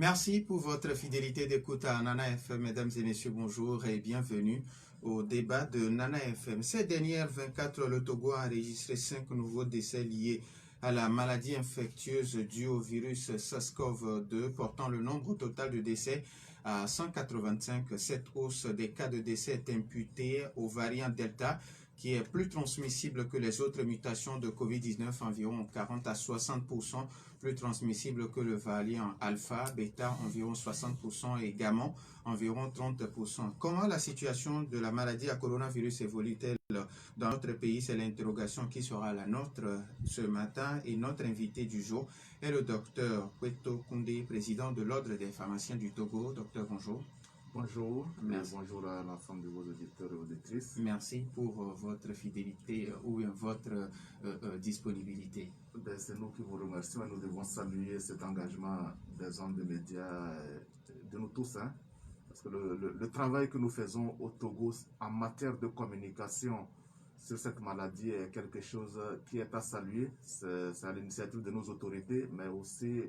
Merci pour votre fidélité d'écoute à Nana FM. Mesdames et messieurs, bonjour et bienvenue au débat de Nana FM. Ces dernières 24 heures, le Togo a enregistré 5 nouveaux décès liés à la maladie infectieuse due au virus SARS-CoV-2, portant le nombre total de décès à 185. Cette hausse des cas de décès est imputée au variant Delta, qui est plus transmissible que les autres mutations de COVID-19, environ 40 à 60%, plus transmissible que le variant alpha, bêta, environ 60%, et gamma, environ 30%. Comment la situation de la maladie à coronavirus évolue-t-elle dans notre pays? C'est l'interrogation qui sera la nôtre ce matin, et notre invité du jour est le docteur Kweto Koundé, président de l'Ordre des pharmaciens du Togo. Docteur, bonjour. Bonjour, merci. Bonjour à l'ensemble de vos auditeurs et auditrices. Merci pour votre fidélité ou votre disponibilité. C'est nous qui vous remercions et nous devons saluer cet engagement des hommes de médias, de nous tous, parce que le travail que nous faisons au Togo en matière de communication sur cette maladie est quelque chose qui est à saluer. C'est à l'initiative de nos autorités, mais aussi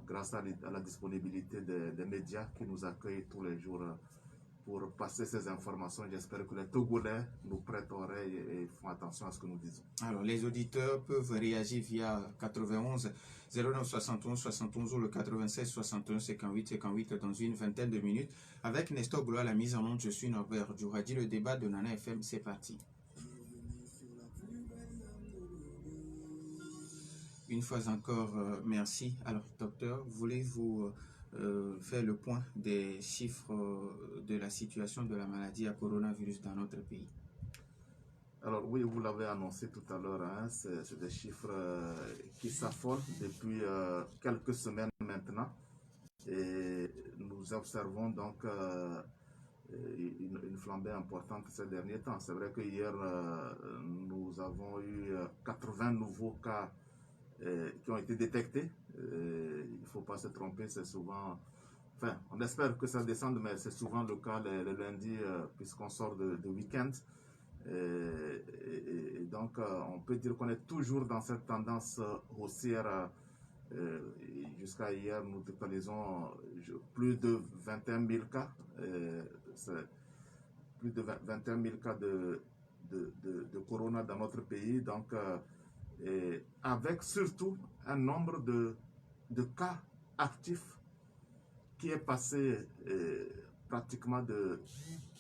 grâce à la disponibilité des médias qui nous accueillent tous les jours pour passer ces informations. J'espère que les Togolais nous prêtent oreille et font attention à ce que nous disons. Alors, les auditeurs peuvent réagir via 91 09 71 71 ou le 96 61 58 58 dans une vingtaine de minutes. Avec Nestor Goulo à la mise en onde, je suis Norbert Djouradi. Le débat de Nana FM, c'est parti. Une fois encore, merci. Alors, docteur, voulez-vous faire le point des chiffres de la situation de la maladie à coronavirus dans notre pays? Alors oui, vous l'avez annoncé tout à l'heure, c'est des chiffres qui s'affolent depuis quelques semaines maintenant. Et nous observons donc une flambée importante ces derniers temps. C'est vrai que hier, nous avons eu 80 nouveaux cas qui ont été détectés. Il ne faut pas se tromper, c'est souvent... Enfin, on espère que ça descende, mais c'est souvent le cas le lundi, puisqu'on sort de week-end. Et donc, on peut dire qu'on est toujours dans cette tendance haussière. Jusqu'à hier, nous totalisons plus de 21 000 cas. Plus de 21 000 cas de corona dans notre pays. Donc, avec surtout un nombre de cas actifs qui est passé pratiquement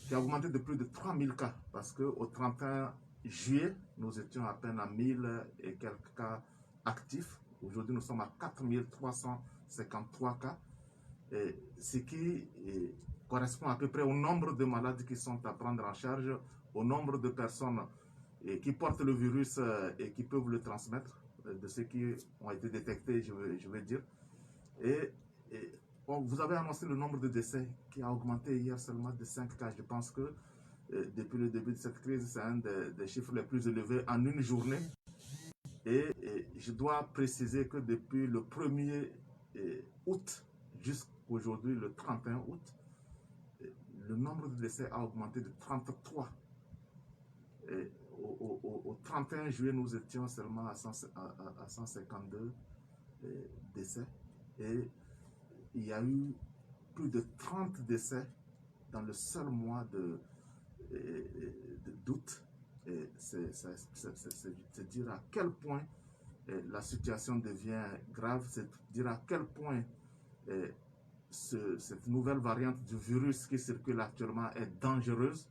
qui a augmenté de plus de 3000 cas, parce qu'au 31 juillet, nous étions à peine à 1000 et quelques cas actifs. Aujourd'hui, nous sommes à 4353 cas, ce qui correspond à peu près au nombre de malades qui sont à prendre en charge, au nombre de personnes qui portent le virus et qui peuvent le transmettre, de ceux qui ont été détectés, je veux dire. Vous avez annoncé le nombre de décès qui a augmenté hier seulement de 5 cas. Je pense que depuis le début de cette crise, c'est un des chiffres les plus élevés en une journée. Et je dois préciser que depuis le 1er août jusqu'aujourd'hui, le 31 août, le nombre de décès a augmenté de 33. Et au 31 juillet, nous étions seulement à 152 décès. Et il y a eu plus de 30 décès dans le seul mois d'août. C'est dire à quel point la situation devient grave, c'est dire à quel point cette nouvelle variante du virus qui circule actuellement est dangereuse.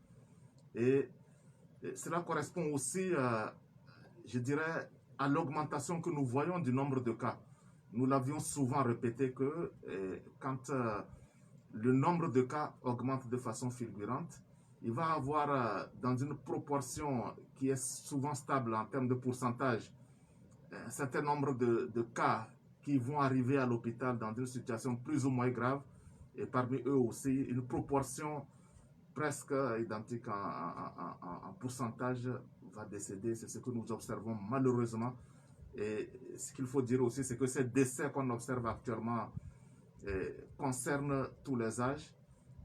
Et cela correspond aussi, je dirais, à l'augmentation que nous voyons du nombre de cas. Nous l'avions souvent répété que quand le nombre de cas augmente de façon fulgurante, il va y avoir dans une proportion qui est souvent stable en termes de pourcentage, un certain nombre de cas qui vont arriver à l'hôpital dans une situation plus ou moins grave, et parmi eux aussi une proportion presque identique en pourcentage va décéder. C'est ce que nous observons malheureusement. Et ce qu'il faut dire aussi, c'est que ces décès qu'on observe actuellement concernent tous les âges,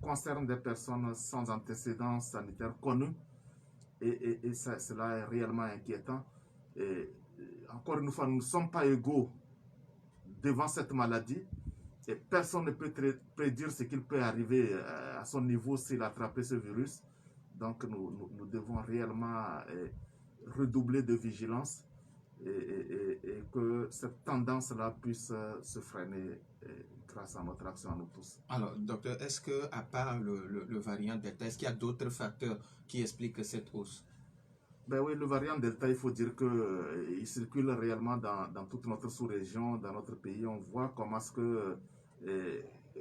concernent des personnes sans antécédents sanitaires connus, et cela est réellement inquiétant. Et encore une fois, nous ne sommes pas égaux devant cette maladie. Et personne ne peut prédire ce qu'il peut arriver à son niveau s'il attrape ce virus. Donc nous devons réellement redoubler de vigilance et que cette tendance-là puisse se freiner grâce à notre action à nous tous. Alors, docteur, est-ce que, à part le variant Delta, est-ce qu'il y a d'autres facteurs qui expliquent cette hausse? Ben oui, le variant Delta, il faut dire qu'il circule réellement dans toute notre sous-région, dans notre pays. On voit comment est-ce que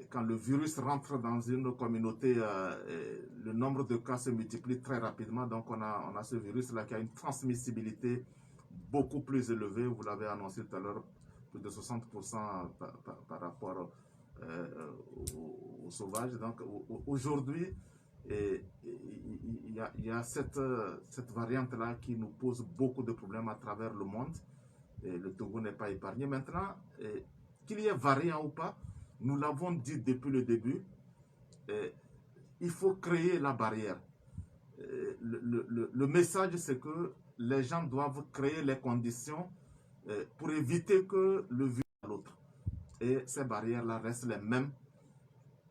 quand le virus rentre dans une communauté, le nombre de cas se multiplie très rapidement. Donc on a ce virus-là qui a une transmissibilité beaucoup plus élevée. Vous l'avez annoncé tout à l'heure, plus de 60% par rapport aux sauvages. Donc aujourd'hui, il y a cette variante-là qui nous pose beaucoup de problèmes à travers le monde. Et le Togo n'est pas épargné. Maintenant, qu'il y ait variant ou pas, nous l'avons dit depuis le début, il faut créer la barrière. Le message, c'est que les gens doivent créer les conditions pour éviter que le virus à l'autre. Et ces barrières-là restent les mêmes,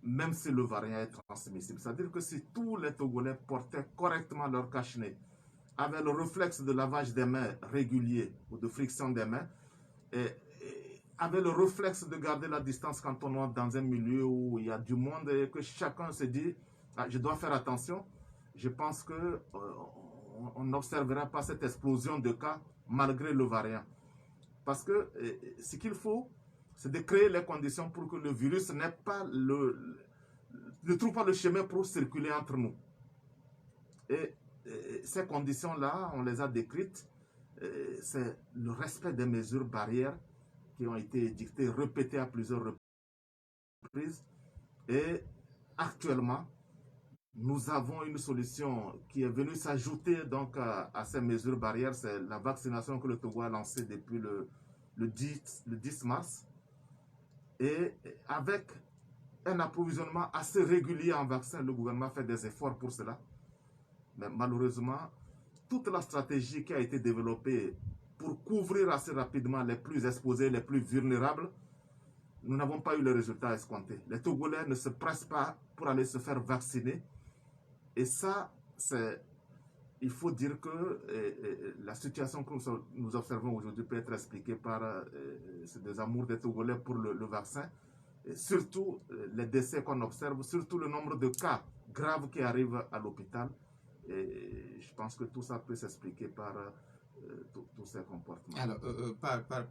même si le variant est transmissible. C'est-à-dire que si tous les Togolais portaient correctement leur cache-nez, avaient le réflexe de lavage des mains régulier ou de friction des mains, et avaient le réflexe de garder la distance quand on est dans un milieu où il y a du monde et que chacun se dit ah, je dois faire attention, je pense qu'on n'observera pas cette explosion de cas malgré le variant. Parce que ce qu'il faut, c'est de créer les conditions pour que le virus ne trouve pas le chemin pour circuler entre nous. Et ces conditions-là, on les a décrites. C'est le respect des mesures barrières qui ont été édictées, répétées à plusieurs reprises. Et actuellement, nous avons une solution qui est venue s'ajouter donc à ces mesures barrières. C'est la vaccination que le Togo a lancée depuis le 10 mars. Et avec un approvisionnement assez régulier en vaccins, le gouvernement fait des efforts pour cela. Mais malheureusement, toute la stratégie qui a été développée pour couvrir assez rapidement les plus exposés, les plus vulnérables, nous n'avons pas eu le résultat escompté. Les Togolais ne se pressent pas pour aller se faire vacciner. Et ça, il faut dire que la situation que nous observons aujourd'hui peut être expliquée par ce désamour des Togolais pour le vaccin. Et surtout les décès qu'on observe, surtout le nombre de cas graves qui arrivent à l'hôpital. Et je pense que tout ça peut s'expliquer par tous ces comportements. Alors,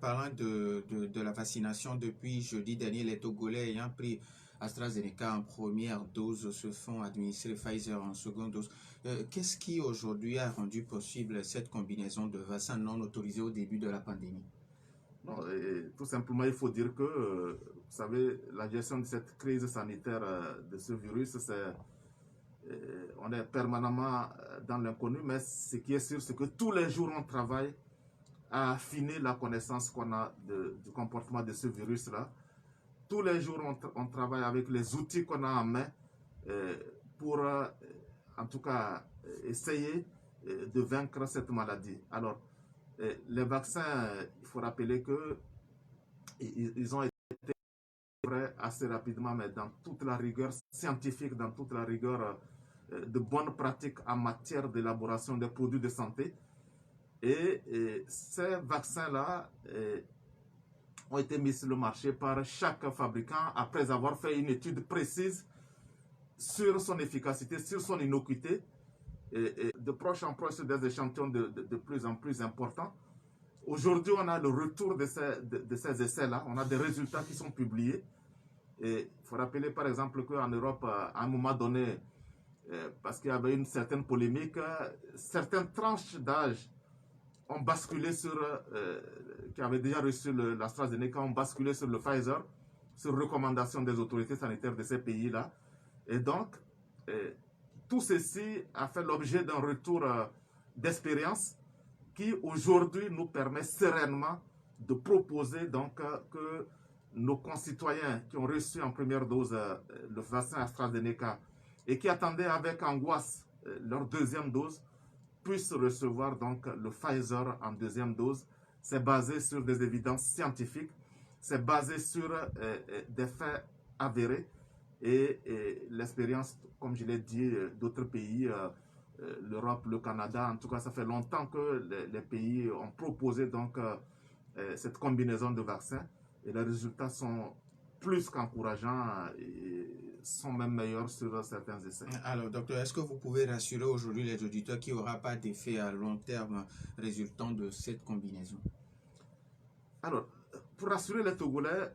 parlant de la vaccination, depuis jeudi dernier, les Togolais ayant pris AstraZeneca en première dose se font administrer Pfizer en seconde dose. Qu'est-ce qui aujourd'hui a rendu possible cette combinaison de vaccins non autorisés au début de la pandémie? Non, tout simplement, il faut dire que, vous savez, la gestion de cette crise sanitaire de ce virus, on est permanemment dans l'inconnu, mais ce qui est sûr, c'est que tous les jours, on travaille à affiner la connaissance qu'on a du comportement de ce virus-là. Tous les jours, on travaille avec les outils qu'on a en main pour, en tout cas, essayer de vaincre cette maladie. Alors, les vaccins, il faut rappeler qu'ils ont été prêts assez rapidement, mais dans toute la rigueur scientifique, dans toute la rigueur de bonnes pratiques en matière d'élaboration des produits de santé. Et ces vaccins-là ont été mis sur le marché par chaque fabricant après avoir fait une étude précise sur son efficacité, sur son innocuité, et de proche en proche sur des échantillons de plus en plus importants. Aujourd'hui, on a le retour de ces essais-là, on a des résultats qui sont publiés. Et il faut rappeler par exemple qu'en Europe, à un moment donné, parce qu'il y avait une certaine polémique, certaines tranches d'âge ont basculé qui avaient déjà reçu l'AstraZeneca, ont basculé sur le Pfizer, sur recommandation des autorités sanitaires de ces pays-là. Et donc, tout ceci a fait l'objet d'un retour d'expérience qui aujourd'hui nous permet sereinement de proposer donc que nos concitoyens qui ont reçu en première dose le vaccin AstraZeneca et qui attendaient avec angoisse leur deuxième dose puissent recevoir donc le Pfizer en deuxième dose. C'est basé sur des évidences scientifiques c'est basé sur des faits avérés et l'expérience, comme je l'ai dit, d'autres pays, l'Europe, le Canada, en tout cas, ça fait longtemps que les pays ont proposé donc cette combinaison de vaccins et les résultats sont plus qu'encourageants et sont même meilleurs sur certains essais. Alors, docteur, est-ce que vous pouvez rassurer aujourd'hui les auditeurs qu'il n'y aura pas d'effet à long terme résultant de cette combinaison? Alors, pour rassurer les Togolais,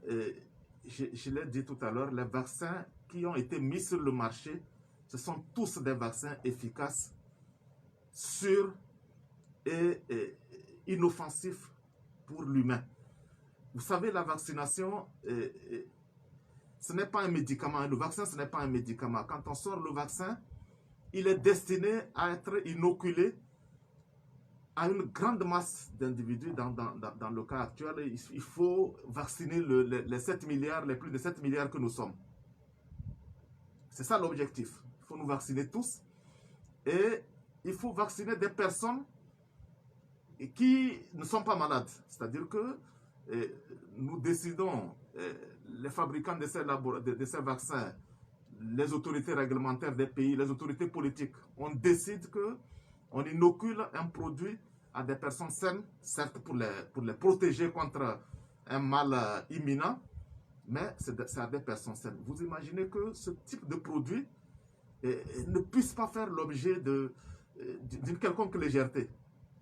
je l'ai dit tout à l'heure, les vaccins qui ont été mis sur le marché, ce sont tous des vaccins efficaces, sûrs et inoffensifs pour l'humain. Vous savez, la vaccination, ce n'est pas un médicament. Le vaccin, ce n'est pas un médicament. Quand on sort le vaccin, il est destiné à être inoculé à une grande masse d'individus. Dans le cas actuel, il faut vacciner les 7 milliards, les plus de 7 milliards que nous sommes. C'est ça l'objectif. Il faut nous vacciner tous. Et il faut vacciner des personnes qui ne sont pas malades. C'est-à-dire que nous décidons, les fabricants de ces vaccins, les autorités réglementaires des pays, les autorités politiques, on décide qu'on inocule un produit à des personnes saines, certes pour les protéger contre un mal imminent, mais c'est à des personnes saines. Vous imaginez que ce type de produit ne puisse pas faire l'objet d'une quelconque légèreté.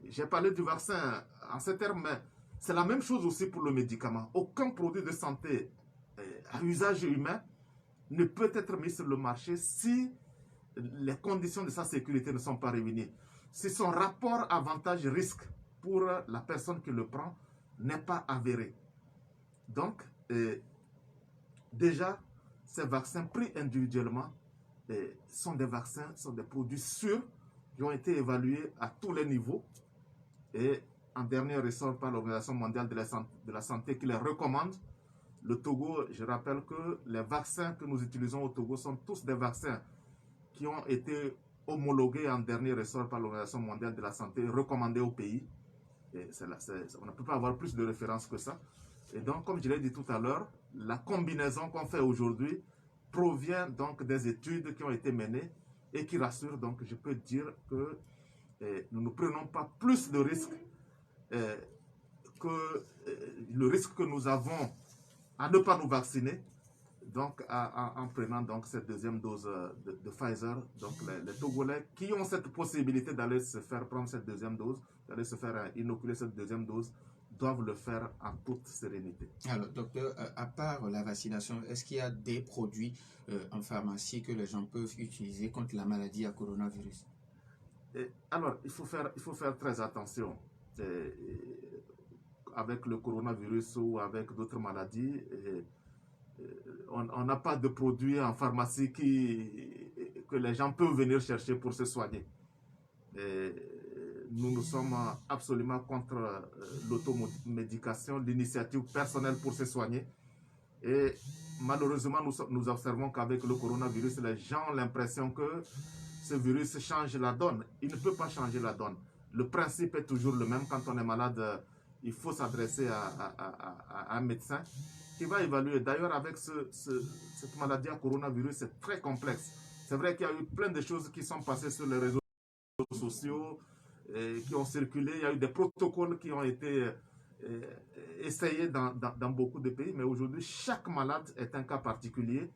J'ai parlé du vaccin en ces termes, mais c'est la même chose aussi pour le médicament. Aucun produit de santé à usage humain ne peut être mis sur le marché si les conditions de sa sécurité ne sont pas réunies. Si son rapport avantage-risque pour la personne qui le prend n'est pas avéré. Donc, déjà, ces vaccins pris individuellement sont des vaccins, sont des produits sûrs qui ont été évalués à tous les niveaux et en dernier ressort par l'Organisation mondiale de la santé qui les recommande. Le Togo, je rappelle que les vaccins que nous utilisons au Togo sont tous des vaccins qui ont été homologués en dernier ressort par l'Organisation mondiale de la santé, recommandés au pays. Et on ne peut pas avoir plus de références que ça. Et donc, comme je l'ai dit tout à l'heure, la combinaison qu'on fait aujourd'hui provient donc des études qui ont été menées et qui rassurent. Donc, je peux dire que nous ne prenons pas plus de risques que le risque que nous avons à ne pas nous vacciner, donc en prenant donc cette deuxième dose de Pfizer. Donc les Togolais qui ont cette possibilité d'aller se faire prendre cette deuxième dose, d'aller se faire inoculer cette deuxième dose, doivent le faire en toute sérénité. Alors, docteur, à part la vaccination, est-ce qu'il y a des produits en pharmacie que les gens peuvent utiliser contre la maladie à coronavirus? Alors, il faut faire très attention. Avec le coronavirus ou avec d'autres maladies, on n'a pas de produits en pharmacie que les gens peuvent venir chercher pour se soigner. Nous sommes absolument contre l'automédication, l'initiative personnelle pour se soigner. Et malheureusement, nous observons qu'avec le coronavirus, les gens ont l'impression que ce virus change la donne. Il ne peut pas changer la donne. Le principe est toujours le même. Quand on est malade, il faut s'adresser à un médecin qui va évaluer. D'ailleurs, avec cette maladie à coronavirus, c'est très complexe. C'est vrai qu'il y a eu plein de choses qui sont passées sur les réseaux sociaux, qui ont circulé. Il y a eu des protocoles qui ont été essayés dans beaucoup de pays. Mais aujourd'hui, chaque malade est un cas particulier.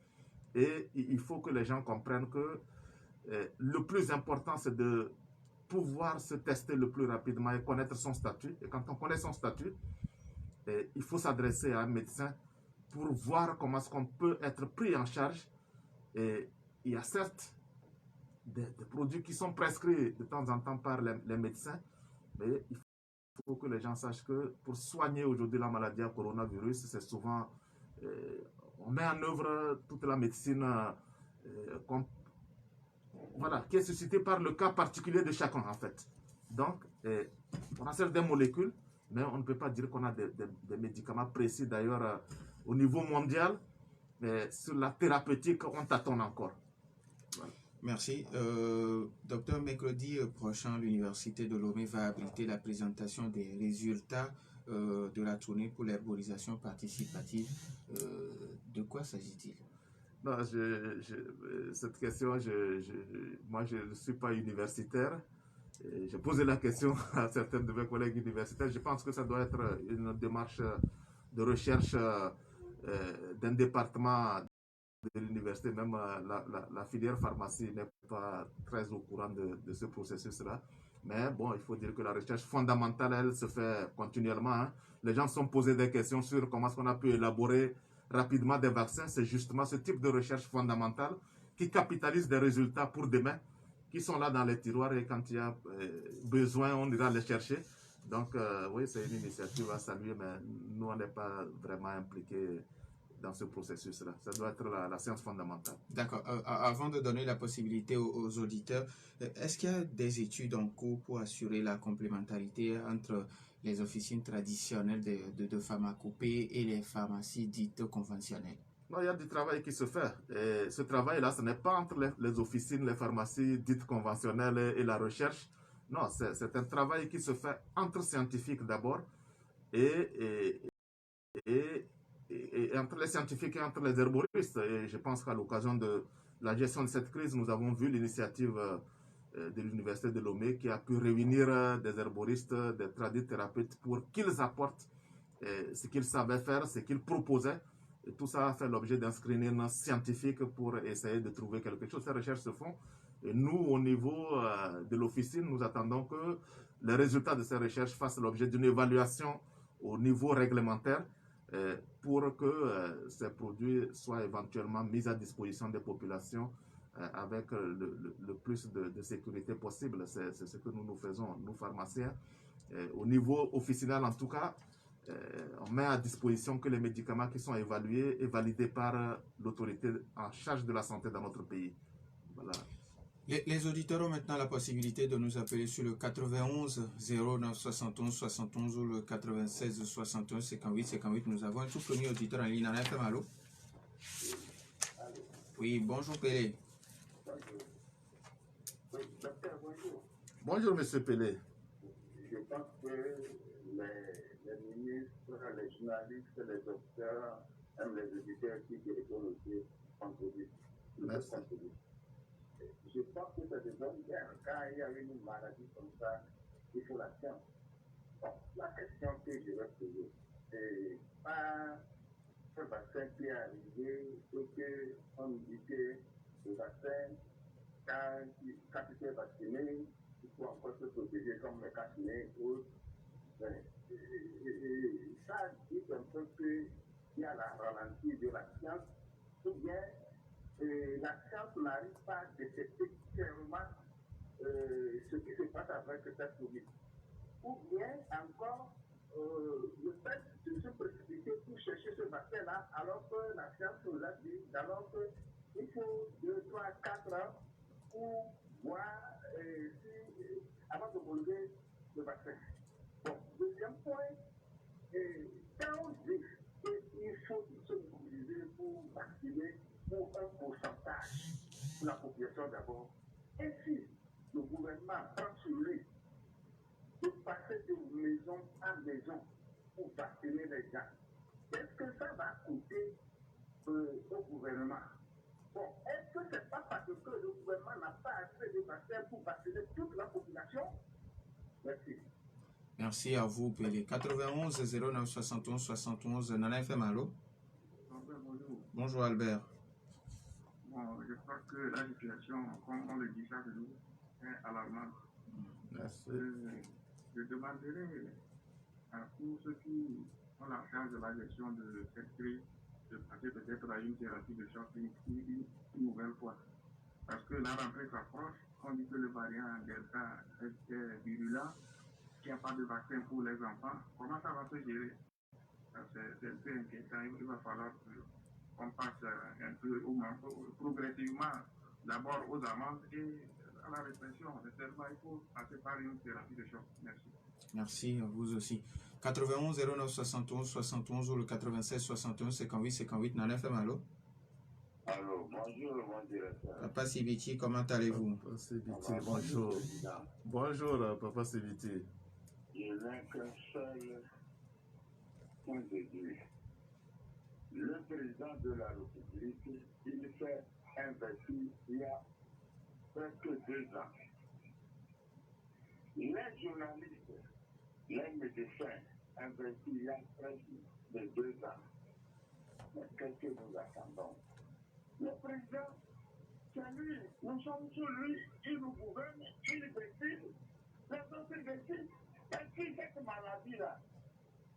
Et il faut que les gens comprennent que le plus important, c'est de pouvoir se tester le plus rapidement et connaître son statut. Et quand on connaît son statut, il faut s'adresser à un médecin pour voir comment est-ce qu'on peut être pris en charge. Et il y a certes des produits qui sont prescrits de temps en temps par les médecins, mais il faut que les gens sachent que pour soigner aujourd'hui la maladie à coronavirus, c'est souvent, on met en œuvre toute la médecine qui est suscitée par le cas particulier de chacun en fait. Donc, on a certes des molécules, mais on ne peut pas dire qu'on a des médicaments précis. D'ailleurs, au niveau mondial, sur la thérapeutique, on tâtonne encore. Voilà. Merci. Docteur, mercredi prochain, l'Université de Lomé va abriter la présentation des résultats de la tournée pour l'herborisation participative. De quoi s'agit-il? Non, cette question, moi, je ne suis pas universitaire. J'ai posé la question à certains de mes collègues universitaires. Je pense que ça doit être une démarche de recherche d'un département de l'université. Même la filière pharmacie n'est pas très au courant de ce processus-là. Mais bon, il faut dire que la recherche fondamentale, elle se fait continuellement. Hein. Les gens se sont posés des questions sur comment est-ce qu'on a pu élaborer rapidement des vaccins. C'est justement ce type de recherche fondamentale qui capitalise des résultats pour demain, qui sont là dans les tiroirs, et quand il y a besoin, on ira les chercher. Donc, oui, c'est une initiative à saluer, mais nous, on n'est pas vraiment impliqués dans ce processus-là. Ça doit être la science fondamentale. D'accord. Avant de donner la possibilité aux auditeurs, est-ce qu'il y a des études en cours pour assurer la complémentarité entre les officines traditionnelles de pharmacopée et les pharmacies dites conventionnelles? Non, il y a du travail qui se fait. Et ce travail-là, ce n'est pas entre les officines, les pharmacies dites conventionnelles et la recherche. Non, c'est un travail qui se fait entre scientifiques d'abord et, et, et entre les scientifiques et entre les herboristes. Et je pense qu'à l'occasion de la gestion de cette crise, nous avons vu l'initiative de l'Université de Lomé qui a pu réunir des herboristes, des tradithérapeutes pour qu'ils apportent ce qu'ils savaient faire, ce qu'ils proposaient. Et tout ça a fait l'objet d'un screening scientifique pour essayer de trouver quelque chose. Ces recherches se font. Et nous, au niveau de l'officine, nous attendons que les résultats de ces recherches fassent l'objet d'une évaluation au niveau réglementaire pour que ces produits soient éventuellement mis à disposition des populations avec le plus de sécurité possible. C'est ce que nous faisons, nous pharmaciens. Au niveau officinal, en tout cas, on met à disposition que les médicaments qui sont évalués et validés par l'autorité en charge de la santé dans notre pays. Voilà. Les auditeurs ont maintenant la possibilité de nous appeler sur le 91 09 71 71 ou le 96 61 58 58. Nous avons un tout premier auditeur en ligne. Nana FM, allô? Oui, bonjour Pelé. Bonjour Monsieur Pelé. Je pense que les ministres, les journalistes, les docteurs, même les auditeurs qui répondent aussi contribuent. Merci. Je pense que c'est de bonne guerre. Quand il y a une maladie comme ça, il faut la science. Bon, la question que je vais poser, c'est pas ce vaccin qui est arrivé et qu'on dit que le vaccin, quand tu es vacciné, il faut encore se protéger comme les vaccinés ou autres. Ça dit un peu qu'il y a la ralenti de la science, ou bien la science n'arrive pas à détecter clairement ce qui se passe avec cette Covid. Ou bien encore le fait de se précipiter pour chercher ce vaccin-là, alors que la science nous a dit alors qu'il faut 2, 3, 4 ans pour voir avant de relever le vaccin. Bon, deuxième point, quand on dit qu'il faut se mobiliser pour vacciner pour un pourcentage de la population d'abord, et si le gouvernement prend sur lui de passer de maison en maison pour vacciner les gens, est-ce que ça va coûter au gouvernement? Bon, est-ce que c'est pas parce que le gouvernement n'a pas assez de vaccins pour vacciner toute la population? Merci. Merci à vous, Pelé. 91 09 71 71. Nana FM, allô? Bonjour. Bonjour, Albert. Bon, je crois que la situation, comme on le dit chaque jour, est alarmante. Merci. Je demanderai à tous ceux qui ont la charge de la gestion de cette crise de passer peut-être à une thérapie de choc une nouvelle fois. Parce que la rentrée s'approche, on dit que le variant Delta est virulent, qu'il n'y a pas de vaccin pour les enfants. Comment ça va se gérer? C'est un peu inquiétant. Il va falloir qu'on passe un peu progressivement d'abord aux amendes et à la répression. Il faut passer par une thérapie de choc. Merci. Merci à vous aussi. 91 09 71 71 ou le 96 61 58 58. Nana FM, allô? Allô, bonjour mon directeur. Papa Sibiti, comment allez-vous? Papa Sibiti, bonjour. Bonjour, Papa Sibiti. Je n'ai qu'un seul point de vue. Le président de la République, il s'est investi il y a presque 2 ans. Les journalistes, les médecins, investis il y a presque 2 ans. Mais qu'est-ce que nous attendons? Le président, c'est lui, nous sommes sur lui, il nous gouverne, il décide, les autres décident. Et si cette maladie-là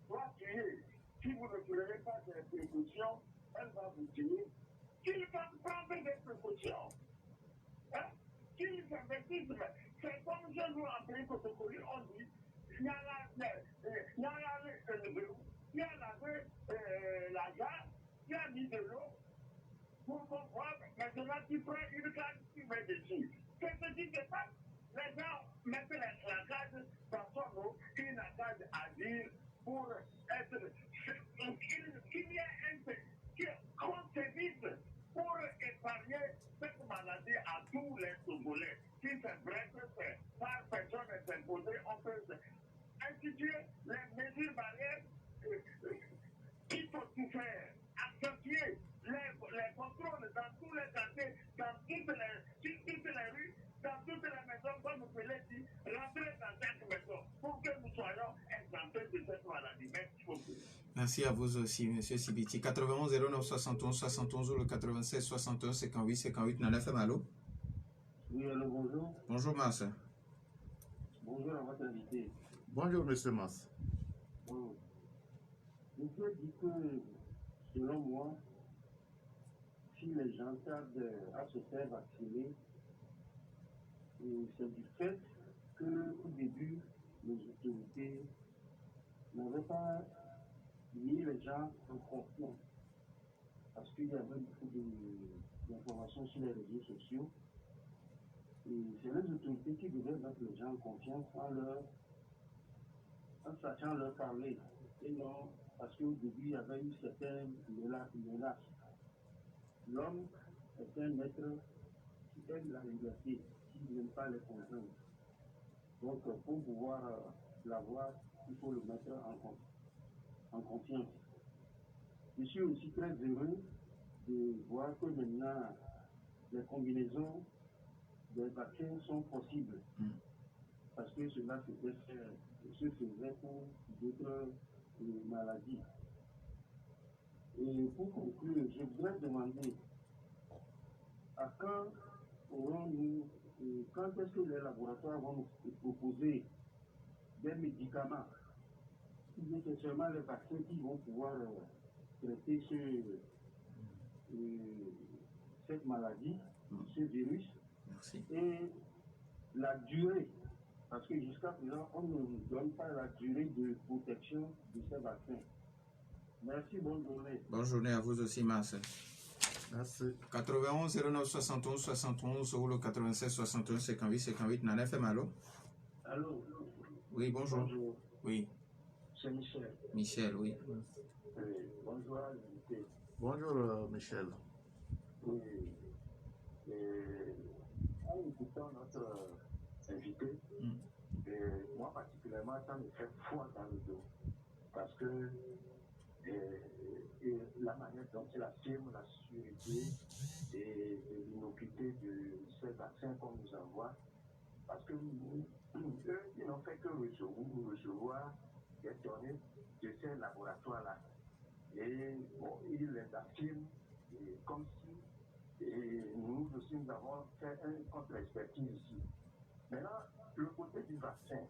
doit tuer, si vous ne prenez pas des précautions, elle va vous tuer. Qu'il va prendre des précautions. Hein? Qu'ils investissent, c'est comme chez nous en pays protocolier, on dit, il y a la gare, il y a mis de l'eau, pour comprendre, maintenant tu prends une carte, tu mets dessus. Qu'est-ce qui se passe? Les gens mettent la carte dans son eau, une carte à dire pour être. Qu'il y ait un peu, qu'on se dise pour épargner cette maladie à tous les Togolais. Si c'est vrai que c'est par personne est imposée, on peut instituer les mesures barrières. Il faut tout faire, accentuer les contrôles dans tous les quartiers, dans toutes les rues, dans toutes les maisons, comme vous l'avez dit, rentrer dans chaque maison pour que nous soyons exemptés de cette maladie. Merci beaucoup. Merci à vous aussi, M. Sibiti. 91 09 71 71 ou le 96 61 58 58 Nana FM, allô? Oui, allô, bonjour. Bonjour, Mars. Bonjour à votre invité. Bonjour, monsieur Mas. Bon. Je peux dire que, selon moi, si les gens tardent à se faire vacciner, c'est du fait qu'au début, les autorités n'avaient pas mis les gens en confiance. Parce qu'il y avait beaucoup d'informations sur les réseaux sociaux. Et c'est les autorités qui devaient mettre les gens en confiance en sachant leur parler. Et non, parce qu'au début, il y avait une certaine menace. L'homme est un être qui aime la liberté, qui n'aime pas les contraintes. Donc, pour pouvoir l'avoir, il faut le mettre en confiance. Je suis aussi très heureux de voir que maintenant, les combinaisons des vaccins sont possibles. Parce que cela se faisait pour d'autres maladies. Et pour conclure, je voudrais demander à quand aurons-nous, quand est-ce que les laboratoires vont nous proposer des médicaments? C'est seulement les vaccins qui vont pouvoir traiter cette maladie, ce virus. Merci. Et la durée, parce que jusqu'à présent, on ne nous donne pas la durée de protection de ces vaccins. Merci, bonne journée. Bonne journée à vous aussi, Mars. Merci. 91 09 71 71 ou le 96 61 58 58 Nana FM, allô? Allô? Oui, bonjour. Bonjour, Oui, c'est Michel. Michel, oui. Bonjour à l'invité. Bonjour, Michel. Oui. En écoutant notre invité, moi particulièrement, ça me fait froid dans le dos. Parce que la manière dont il affirme la sécurité et l'innocuité de ces vaccins qu'on nous envoie, parce que eux, ils n'ont fait que recevoir des données de ces laboratoires-là. Et bon, ils les affirment comme si nous aussi nous avons fait une contre-expertise ici. Maintenant, le côté du vaccin,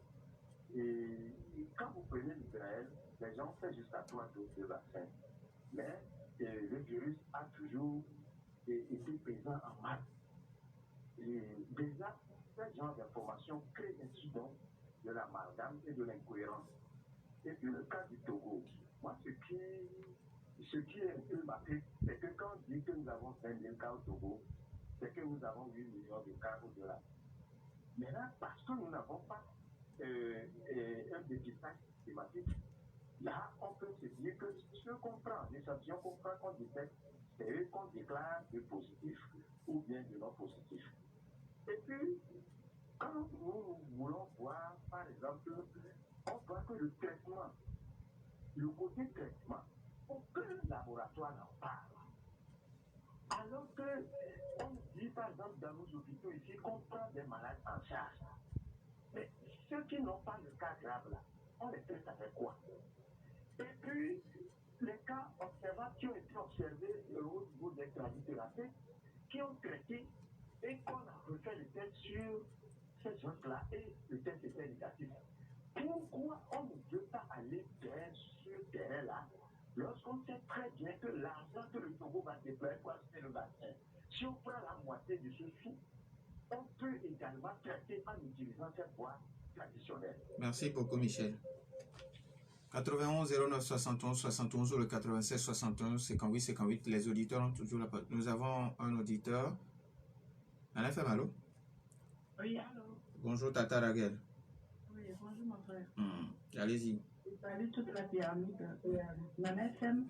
quand vous prenez l'Israël, les gens ont fait jusqu'à 3 doses de vaccin. Mais le virus a toujours été présent en masse. Et déjà, ce genre d'information crée ainsi donc de l'amalgame et de l'incohérence. Et puis le cas du Togo, moi ce qui est un peu marqué, c'est que quand on dit que nous avons 20 000 cas au Togo, c'est que nous avons 8 millions de cas au-delà. Mais là, parce que nous n'avons pas un dépistage systématique, là, on peut se dire que ce qu'on prend, l'échantillon qu'on prend, qu'on détecte, c'est eux qu'on déclare de positif ou bien de non positif. Et puis, quand nous voulons voir, par exemple, on voit que le traitement le côté traitement, aucun laboratoire n'en parle. Alors qu'on dit par exemple dans nos hôpitaux ici qu'on prend des malades en charge. Mais ceux qui n'ont pas le cas grave là, on les traite avec quoi? Et puis, les cas observables qui ont été observés au niveau des radiothérapies, qui ont traité et qu'on a refait le test sur ces gens-là et le test était négatif. Pourquoi on ne veut pas aller vers ce terrain-là lorsqu'on sait très bien que l'argent que le Togo va déployer pour acheter le vaccin, si on prend la moitié de ce sou, on peut également traiter en utilisant cette voie traditionnelle. Merci beaucoup, Michel. 91 09 71 71 ou le 96 61 58 58. Les auditeurs ont toujours la parole. Nous avons un auditeur. Nana FM, allô? Oui, allô? Bonjour, Tata Raguel. Oui, bonjour, mon frère. Allez-y. Je salue toute la pyramide, Nana FM,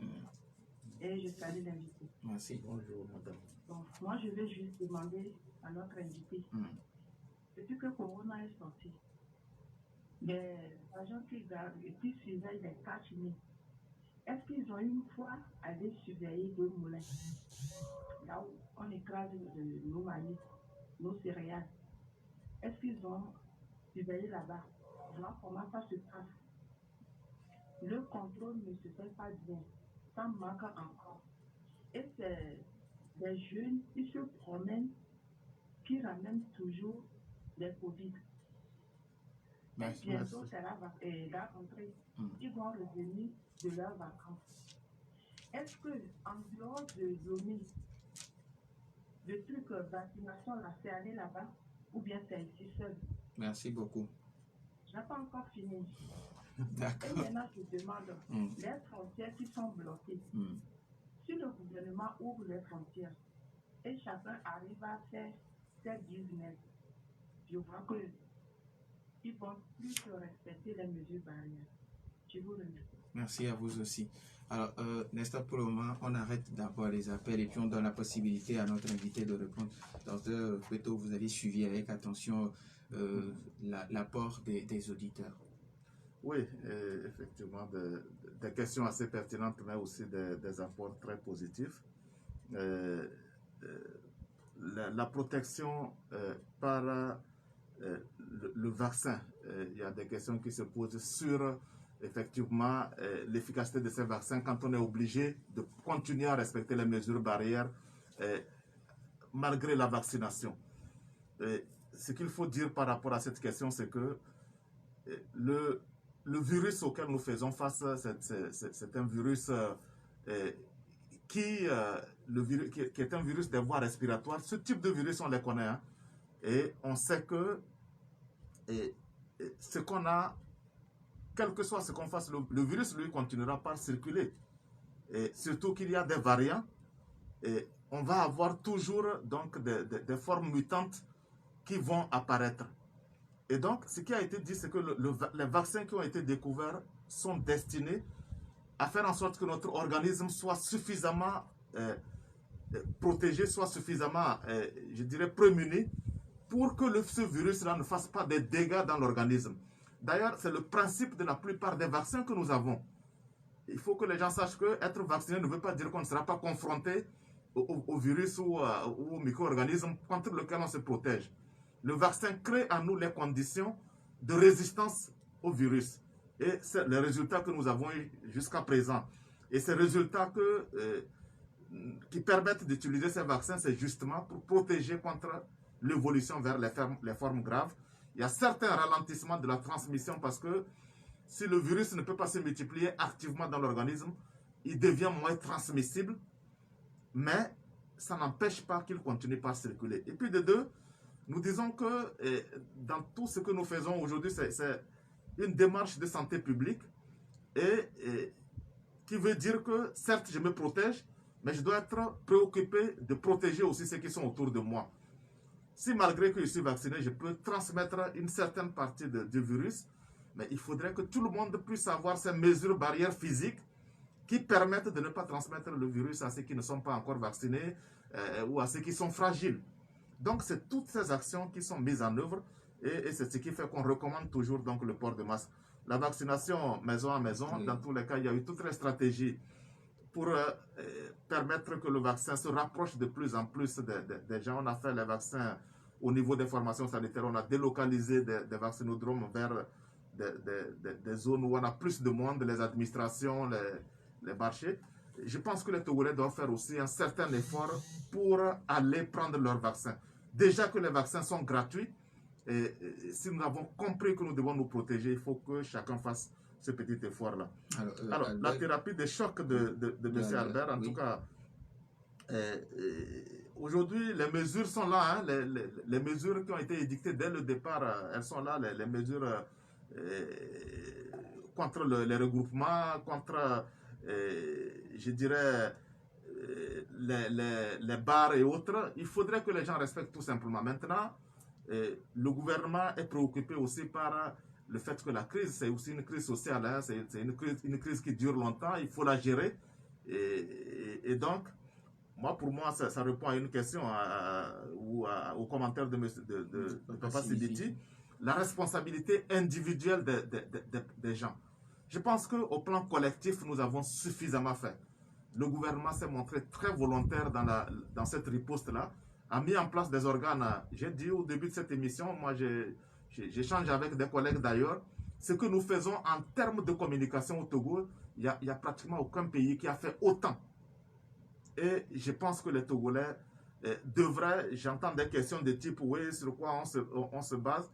et je salue l'invité. Merci. Bonjour, madame. Bon, moi, je vais juste demander à notre invité, depuis que Corona est sorti, les agents qui gardent et qui surveillent les cas chimiques, est-ce qu'ils ont une fois allé surveiller deux moulins, là où on écrase nos maïs, nos céréales? Est-ce qu'ils ont surveillé là-bas? Voir comment ça se passe. Le contrôle ne se fait pas bien, ça manque encore. Et c'est des jeunes qui se promènent, qui ramènent toujours des Covid. Merci. Bientôt, c'est la rentrée. Ils vont revenir de leurs vacances. Est-ce que, en dehors de donner le truc vaccination, là, c'est aller là-bas, ou bien c'est ici seul? Merci beaucoup. Je n'ai pas encore fini. D'accord. Et maintenant, je demande, les frontières qui sont bloquées, si le gouvernement ouvre les frontières et chacun arrive à faire ses business, je vois qu'ils vont plus respecter les mesures barrières. Je vous remercie. Merci à vous aussi. Alors, n'est-ce pas, pour le moment, on arrête d'abord les appels et puis on donne la possibilité à notre invité de répondre. Dans plutôt, vous avez suivi avec attention l'apport des auditeurs. Oui, effectivement, des questions assez pertinentes, mais aussi des apports très positifs. La protection par le vaccin, il y a des questions qui se posent sur effectivement l'efficacité de ces vaccins quand on est obligé de continuer à respecter les mesures barrières malgré la vaccination. Ce qu'il faut dire par rapport à cette question, c'est que le virus auquel nous faisons face, c'est un virus qui est un virus des voies respiratoires. Ce type de virus, on les connaît. Hein, et on sait que ce qu'on a, quel que soit ce qu'on fasse, le virus, lui, continuera par circuler. Et surtout qu'il y a des variants. Et on va avoir toujours donc, des formes mutantes qui vont apparaître. Et donc, ce qui a été dit, c'est que les vaccins qui ont été découverts sont destinés à faire en sorte que notre organisme soit suffisamment protégé, soit suffisamment, je dirais, prémuni pour que ce virus-là ne fasse pas de dégâts dans l'organisme. D'ailleurs, c'est le principe de la plupart des vaccins que nous avons. Il faut que les gens sachent qu'être vacciné ne veut pas dire qu'on ne sera pas confronté au virus ou au micro-organisme contre lequel on se protège. Le vaccin crée en nous les conditions de résistance au virus. Et c'est les résultats que nous avons eu jusqu'à présent. Et ces résultats qui permettent d'utiliser ces vaccins, c'est justement pour protéger contre l'évolution vers les formes graves. Il y a certains ralentissements de la transmission parce que si le virus ne peut pas se multiplier activement dans l'organisme, il devient moins transmissible, mais ça n'empêche pas qu'il continue par circuler. Et puis de deux, nous disons que dans tout ce que nous faisons aujourd'hui, c'est une démarche de santé publique et qui veut dire que certes je me protège, mais je dois être préoccupé de protéger aussi ceux qui sont autour de moi. Si malgré que je suis vacciné, je peux transmettre une certaine partie du virus, mais il faudrait que tout le monde puisse avoir ces mesures barrières physiques qui permettent de ne pas transmettre le virus à ceux qui ne sont pas encore vaccinés ou à ceux qui sont fragiles. Donc, c'est toutes ces actions qui sont mises en œuvre et c'est ce qui fait qu'on recommande toujours donc, le port de masque. la vaccination maison à maison, Oui. dans tous les cas, il y a eu toute une stratégie pour permettre que le vaccin se rapproche de plus en plus des gens. On a fait les vaccins au niveau des formations sanitaires, on a délocalisé des vaccinodromes vers des zones où on a plus de monde, les administrations, les marchés. Je pense que les Togolais doivent faire aussi un certain effort pour aller prendre leur vaccin. Déjà que les vaccins sont gratuits, et si nous avons compris que nous devons nous protéger, il faut que chacun fasse ce petit effort-là. Alors, la thérapie des chocs de M. Albert, en tout cas, aujourd'hui, les mesures sont là. Hein, les mesures qui ont été édictées dès le départ, elles sont là. Les mesures contre les regroupements, contre, je dirais, les bars et autres. Il faudrait que les gens respectent tout simplement. Maintenant, le gouvernement est préoccupé aussi par le fait que la crise, c'est aussi une crise sociale, hein, c'est une crise qui dure longtemps, il faut la gérer. Et donc, pour moi, ça répond à une question ou au commentaire de Papa Siditi, la responsabilité individuelle des gens. Je pense qu'au plan collectif, nous avons suffisamment fait. Le gouvernement s'est montré très volontaire dans cette riposte-là, a mis en place des organes. J'ai dit au début de cette émission, moi j'échange avec des collègues d'ailleurs, ce que nous faisons en termes de communication au Togo, il n'y a pratiquement aucun pays qui a fait autant. Et je pense que les Togolais devraient, j'entends des questions de type, oui, sur quoi on se base.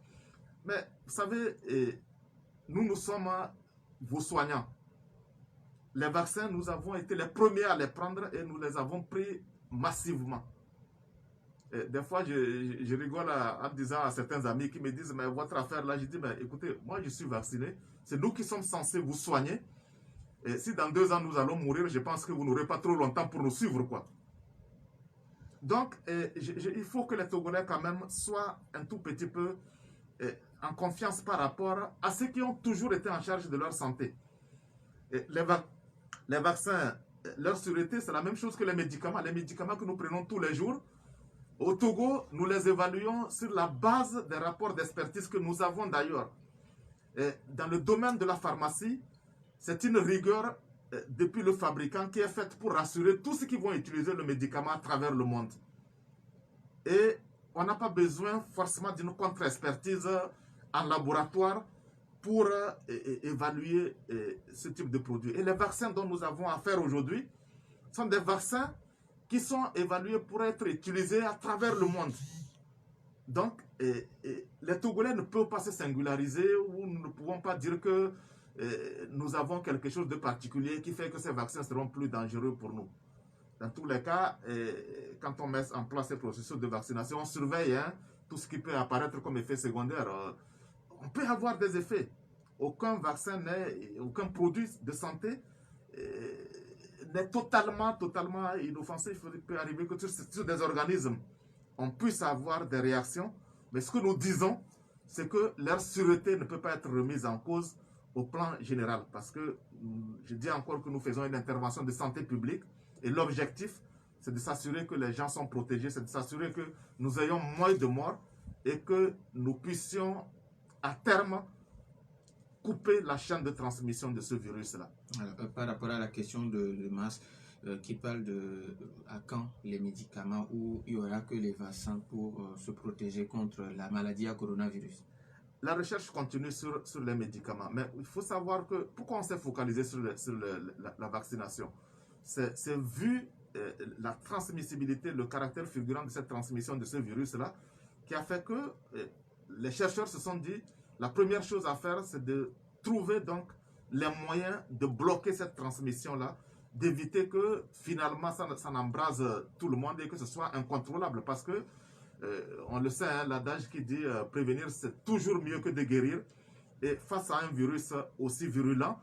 Mais vous savez, nous sommes vos soignants. Les vaccins, nous avons été les premiers à les prendre et nous les avons pris massivement. Des fois, je rigole en disant à certains amis qui me disent, mais votre affaire là, je dis, mais écoutez, moi je suis vacciné, c'est nous qui sommes censés vous soigner. Et si dans 2 ans nous allons mourir, je pense que vous n'aurez pas trop longtemps pour nous suivre, quoi. Donc, il faut que les Togolais quand même soient un tout petit peu en confiance par rapport à ceux qui ont toujours été en charge de leur santé. Les vaccins, leur sûreté, c'est la même chose que les médicaments. Les médicaments que nous prenons tous les jours, au Togo, nous les évaluons sur la base des rapports d'expertise que nous avons d'ailleurs. Dans le domaine de la pharmacie, c'est une rigueur depuis le fabricant qui est faite pour rassurer tous ceux qui vont utiliser le médicament à travers le monde. Et on n'a pas besoin forcément d'une contre-expertise en laboratoire pour évaluer ce type de produit. Et les vaccins dont nous avons affaire aujourd'hui sont des vaccins qui sont évalués pour être utilisés à travers le monde. Donc, les Togolais ne peuvent pas se singulariser ou nous ne pouvons pas dire que nous avons quelque chose de particulier qui fait que ces vaccins seront plus dangereux pour nous. Dans tous les cas, quand on met en place ces processus de vaccination, on surveille tout ce qui peut apparaître comme effet secondaire. On peut avoir des effets. Aucun vaccin, aucun produit de santé n'est totalement inoffensif. Il peut arriver que sur des organismes, on puisse avoir des réactions. Mais ce que nous disons, c'est que leur sûreté ne peut pas être remise en cause au plan général. Parce que je dis encore que nous faisons une intervention de santé publique et l'objectif, c'est de s'assurer que les gens sont protégés, c'est de s'assurer que nous ayons moins de morts et que nous puissions à terme couper la chaîne de transmission de ce virus-là. Par rapport à la question de Mars, qui parle à quand les médicaments où il n'y aura que les vaccins pour se protéger contre la maladie à coronavirus. La recherche continue sur les médicaments, mais il faut savoir que pourquoi on s'est focalisé sur la vaccination. C'est vu la transmissibilité, le caractère fulgurant de cette transmission de ce virus-là, qui a fait que les chercheurs se sont dit, la première chose à faire, c'est de trouver donc les moyens de bloquer cette transmission-là, d'éviter que finalement ça n'embrase tout le monde et que ce soit incontrôlable. Parce que, on le sait, l'adage qui dit prévenir, c'est toujours mieux que de guérir. Et face à un virus aussi virulent,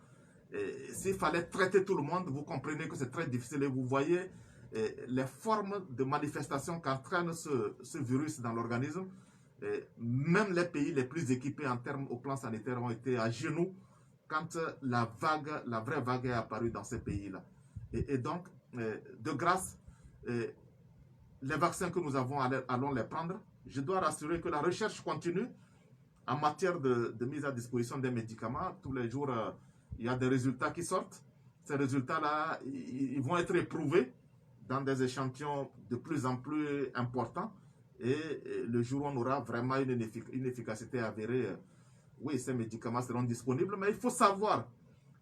s'il fallait traiter tout le monde, vous comprenez que c'est très difficile. Et vous voyez les formes de manifestation qu'entraîne ce virus dans l'organisme. Même les pays les plus équipés en termes au plan sanitaire ont été à genoux quand la vraie vague est apparue dans ces pays-là. Et donc, de grâce, les vaccins que nous avons, allons les prendre. Je dois rassurer que la recherche continue. en matière de mise à disposition des médicaments, tous les jours, il y a des résultats qui sortent. Ces résultats-là, ils vont être éprouvés dans des échantillons de plus en plus importants. Et le jour où on aura vraiment une efficacité avérée, oui, ces médicaments seront disponibles. Mais il faut savoir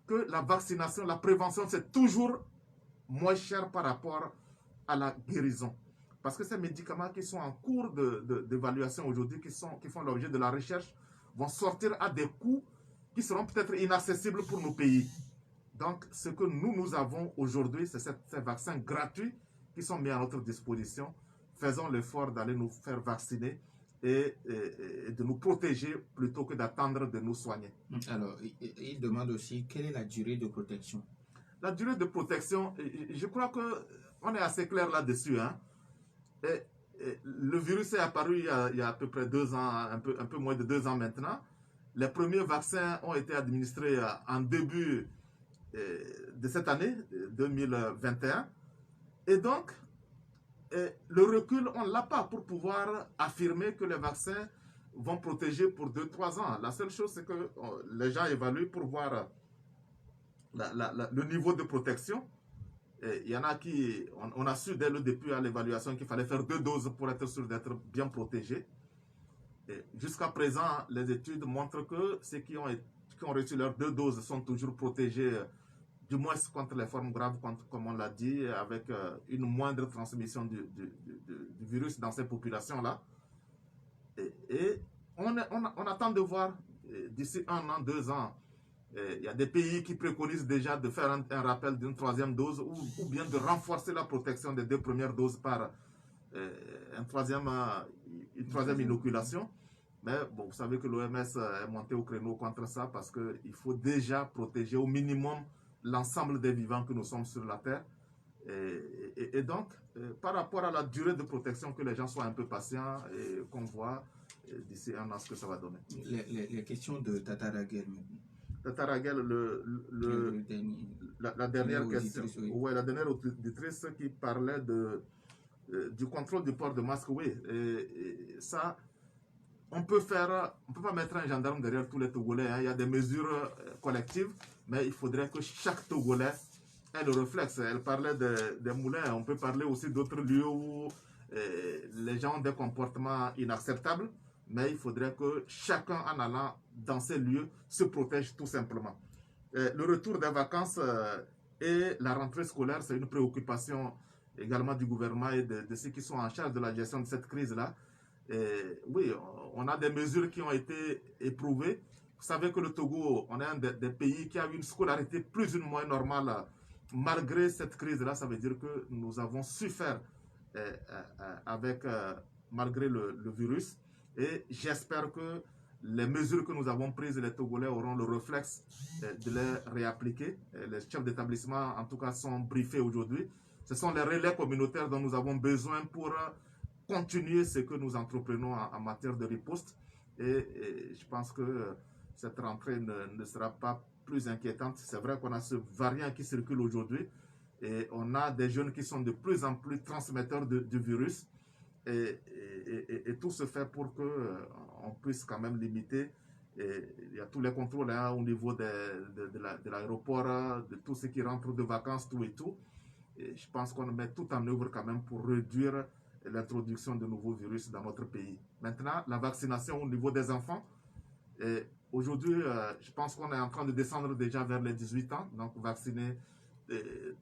que la vaccination, la prévention, c'est toujours moins cher par rapport à la guérison. Parce que ces médicaments qui sont en cours d'évaluation aujourd'hui, qui font l'objet de la recherche, vont sortir à des coûts qui seront peut-être inaccessibles pour nos pays. Donc, ce que nous avons aujourd'hui, c'est ces vaccins gratuits qui sont mis à notre disposition. Faisons l'effort d'aller nous faire vacciner et de nous protéger plutôt que d'attendre de nous soigner. Alors, il demande aussi quelle est la durée de protection. La durée de protection, je crois qu'on est assez clair là-dessus. Hein? Le virus est apparu il y a à peu près 2 ans, un peu moins de 2 ans maintenant. Les premiers vaccins ont été administrés en début de cette année, 2021. Et donc, le recul, on ne l'a pas pour pouvoir affirmer que les vaccins vont protéger pour 2-3 ans. La seule chose, c'est que les gens évaluent pour voir le niveau de protection. Il y en a qui, on a su dès le début à l'évaluation qu'il fallait faire 2 doses pour être sûr d'être bien protégé. Jusqu'à présent, les études montrent que ceux qui ont reçu leurs 2 doses sont toujours protégés, du moins contre les formes graves, comme on l'a dit, avec une moindre transmission du virus dans ces populations-là. Et on attend de voir d'ici 1 an, 2 ans. Il y a des pays qui préconisent déjà de faire un rappel d'une 3e dose ou bien de renforcer la protection des 2 premières doses par une troisième inoculation. Mais bon, vous savez que l'OMS est monté au créneau contre ça parce qu'il faut déjà protéger au minimum l'ensemble des vivants que nous sommes sur la Terre. Et donc, par rapport à la durée de protection, que les gens soient un peu patients et qu'on voit d'ici 1 an ce que ça va donner. Les questions de Tata Raguel maintenant. Tata Raguel, la dernière question. Oui, la dernière auditrice qui parlait du contrôle du port de masque. Oui, et ça, on peut pas mettre un gendarme derrière tous les Togolais. Hein. Il y a des mesures collectives, mais il faudrait que chaque Togolais ait le réflexe. Elle parlait des moulins. On peut parler aussi d'autres lieux où les gens ont des comportements inacceptables. Mais il faudrait que chacun, en allant dans ces lieux, se protège tout simplement. Le retour des vacances et la rentrée scolaire, c'est une préoccupation également du gouvernement et de ceux qui sont en charge de la gestion de cette crise-là. Oui, on a des mesures qui ont été éprouvées. Vous savez que le Togo, on est un des pays qui a eu une scolarité plus ou moins normale malgré cette crise-là. Ça veut dire que nous avons su faire malgré le virus. Et j'espère que les mesures que nous avons prises, les Togolais auront le réflexe de les réappliquer. Les chefs d'établissement, en tout cas, sont briefés aujourd'hui. Ce sont les relais communautaires dont nous avons besoin pour continuer ce que nous entreprenons en matière de riposte. Et je pense que cette rentrée ne sera pas plus inquiétante. C'est vrai qu'on a ce variant qui circule aujourd'hui et on a des jeunes qui sont de plus en plus transmetteurs du virus. Et tout se fait pour qu'on puisse quand même limiter. Il y a tous les contrôles hein, au niveau de l'aéroport, de tout ce qui rentre de vacances, tout et tout. Et je pense qu'on met tout en œuvre quand même pour réduire l'introduction de nouveaux virus dans notre pays. Maintenant, la vaccination au niveau des enfants. Aujourd'hui, je pense qu'on est en train de descendre déjà vers les 18 ans, donc vacciner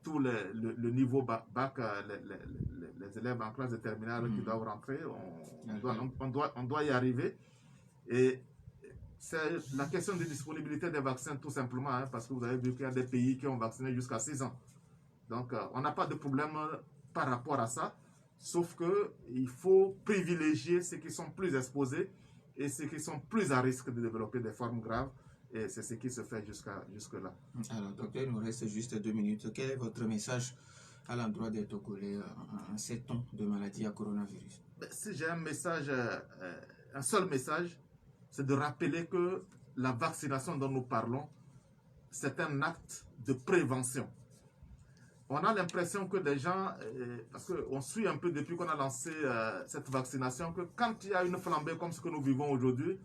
tout le niveau bac, les élèves en classe de terminale qui doivent rentrer, on doit y arriver. Et c'est la question de disponibilité des vaccins tout simplement, hein, parce que vous avez vu qu'il y a des pays qui ont vacciné jusqu'à 6 ans. Donc, on n'a pas de problème par rapport à ça, sauf qu'il faut privilégier ceux qui sont plus exposés et ceux qui sont plus à risque de développer des formes graves. Et c'est ce qui se fait jusque-là. Alors, docteur, il nous reste juste 2 minutes. Quel est votre message à l'endroit des Togolais en ces temps de maladie à coronavirus? Si j'ai un message, un seul message, c'est de rappeler que la vaccination dont nous parlons, c'est un acte de prévention. On a l'impression que des gens, parce qu'on suit un peu depuis qu'on a lancé cette vaccination, que quand il y a une flambée comme ce que nous vivons aujourd'hui,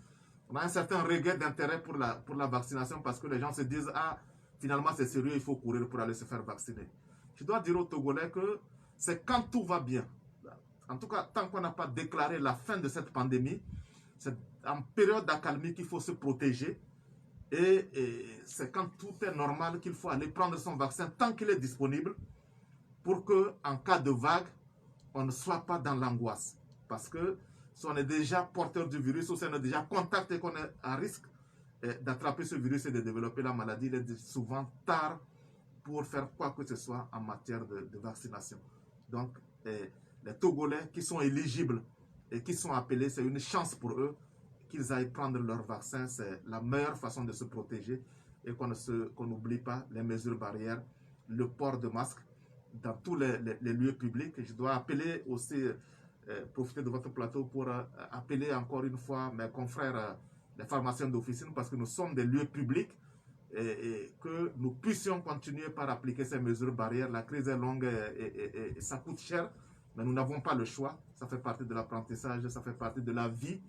On a un certain regret d'intérêt pour la vaccination parce que les gens se disent « Ah, finalement c'est sérieux, il faut courir pour aller se faire vacciner ». Je dois dire aux Togolais que c'est quand tout va bien. En tout cas, tant qu'on n'a pas déclaré la fin de cette pandémie, c'est en période d'accalmie qu'il faut se protéger. Et c'est quand tout est normal qu'il faut aller prendre son vaccin tant qu'il est disponible pour qu'en cas de vague, on ne soit pas dans l'angoisse. Parce que si on est déjà porteur du virus ou si on est déjà contacté et qu'on est à risque d'attraper ce virus et de développer la maladie, il est souvent tard pour faire quoi que ce soit en matière de vaccination. Donc, les Togolais qui sont éligibles et qui sont appelés, c'est une chance pour eux qu'ils aillent prendre leur vaccin. C'est la meilleure façon de se protéger et qu'on n'oublie pas les mesures barrières, le port de masque dans tous les lieux publics. Je dois appeler aussi, profiter de votre plateau pour appeler encore une fois mes confrères, les pharmaciens d'officine, parce que nous sommes des lieux publics et que nous puissions continuer par appliquer ces mesures barrières. La crise est longue et ça coûte cher, mais nous n'avons pas le choix. Ça fait partie de l'apprentissage, ça fait partie de la vie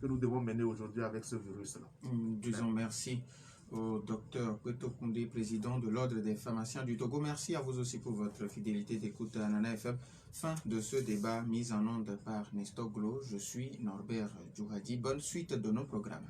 que nous devons mener aujourd'hui avec ce virus-là. Disons merci au docteur Kweto Koundé, président de l'Ordre des pharmaciens du Togo. Merci à vous aussi pour votre fidélité d'écoute à Nana FM. Fin de ce débat mis en onde par Nestor Glo. Je suis Norbert Djouhadi. Bonne suite de nos programmes.